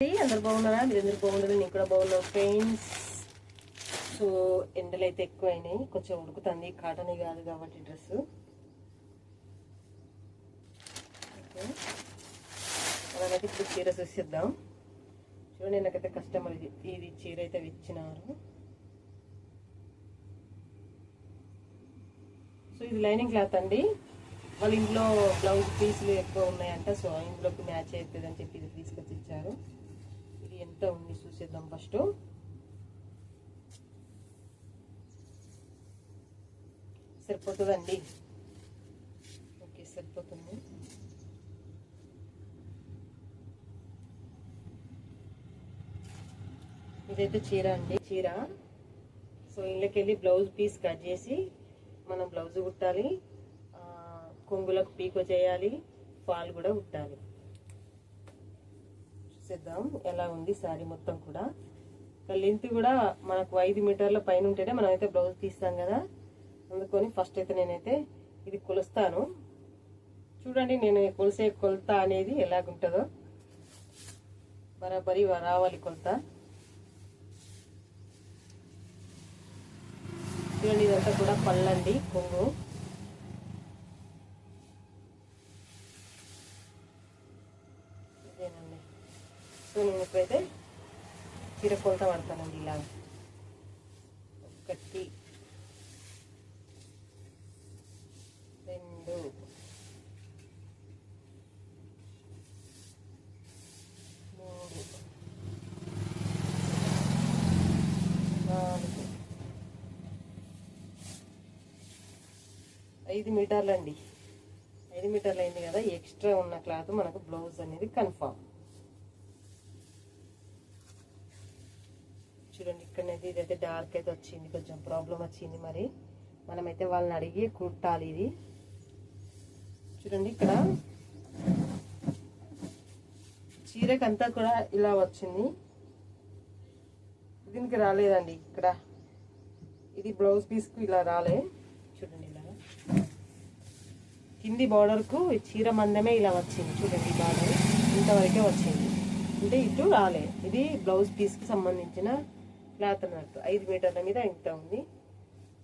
అందరు బాగున్నారా? మీరందరూ బాగున్నారు, నేను కూడా బాగున్నాను ఫ్రెండ్స్. సో ఎండలు అయితే ఎక్కువ అయినాయి, కొంచెం ఉడుకుతుంది. కాటన్ కాదు కాబట్టి డ్రెస్. అలాగైతే ఇప్పుడు చీర చూసిద్దాం. చూడండి, నాకైతే కస్టమర్ ఇది చీర అయితే ఇచ్చినారు. సో ఇది లైనింగ్ క్లాత్ అండి. వాళ్ళ ఇంట్లో బ్లౌజ్ పీసులు ఎక్కువ ఉన్నాయంట, సో ఇందులోకి మ్యాచ్ అవుతుంది అని చెప్పి ఇది తీసుకొచ్చి ఇచ్చారు. ఇది ఎంత ఉంది చూసేద్దాం ఫస్ట్. సరిపోతుందండి. ఓకే, సరిపోతుంది. ఇదైతే చీర అండి, చీర. సో ఇళ్ళకి వెళ్ళి బ్లౌజ్ పీస్ కట్ చేసి మనం బ్లౌజ్ కుట్టాలి, కొంగులకు పీకో చేయాలి, ఫాల్ కూడా కుట్టాలి. చూసేద్దాం ఎలా ఉంది శారీ మొత్తం కూడా. లెంత్ కూడా మనకు 5 మీటర్ల పైన ఉంటేనే మనం అయితే బ్లౌజ్ తీస్తాం కదా, అందుకొని ఫస్ట్ అయితే నేనైతే ఇది కొలుస్తాను. చూడండి, నేను కొలిసే కొలత అనేది ఎలాగుంటుందో. బరాబరి రావాలి కొలత. చూడండి, ఇదంతా కూడా పళ్ళండి, కొంగు. ఇదేనండి. సో నేను ఇప్పుడైతే చీర కొలత పడతానండి. ఇలా 1 2 3 4 5 మీటర్లు అండి. 5 మీటర్లు అయింది కదా, ఎక్స్ట్రా ఉన్న క్లాత్ మనకు బ్లౌజ్ అనేది కన్ఫామ్. చూడండి, ఇక్కడనైతే ఇదైతే డార్క్ అయితే వచ్చింది, కొంచెం ప్రాబ్లం వచ్చింది. మరి మనమైతే వాళ్ళని అడిగి కుట్టాలి ఇది. చూడండి, ఇక్కడ చీరకంతా కూడా ఇలా వచ్చింది, దీనికి రాలేదండి. ఇక్కడ ఇది బ్లౌజ్ పీస్కు ఇలా రాలే. చూడండి, ఇలా కింది బార్డర్కు చీర మందమే ఇలా వచ్చింది. చూడండి, బార్డర్ ఇంతవరకే వచ్చింది, అంటే ఇటు రాలే. ఇది బ్లౌజ్ పీస్కి సంబంధించిన క్లాత్ అన్నట్టు. 5 మీటర్ల మీద ఇంత ఉంది.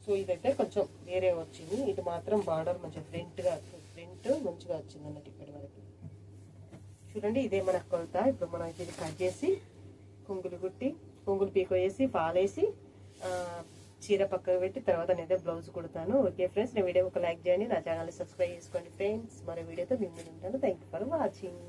సో ఇదైతే కొంచెం వేరే వచ్చింది. ఇది మాత్రం బార్డర్ మంచిగా ఫ్రంట్ మంచిగా వచ్చింది అన్నట్టు ఇక్కడి వరకు. చూడండి, ఇదే మన కొలత. ఇప్పుడు మనం ఇది కట్ చేసి కొంగులు పీకో వేసి పాలేసి చీర పక్కకు పెట్టి తర్వాత నేనైతే బ్లౌజ్ కుడతాను. ఓకే ఫ్రెండ్స్, నా వీడియో ఒక లైక్ చేయండి, నా ఛానల్ని సబ్స్క్రైబ్ చేసుకోండి ఫ్రెండ్స్. మరో వీడియోతో మేము ఉంటాను. Thank you for watching.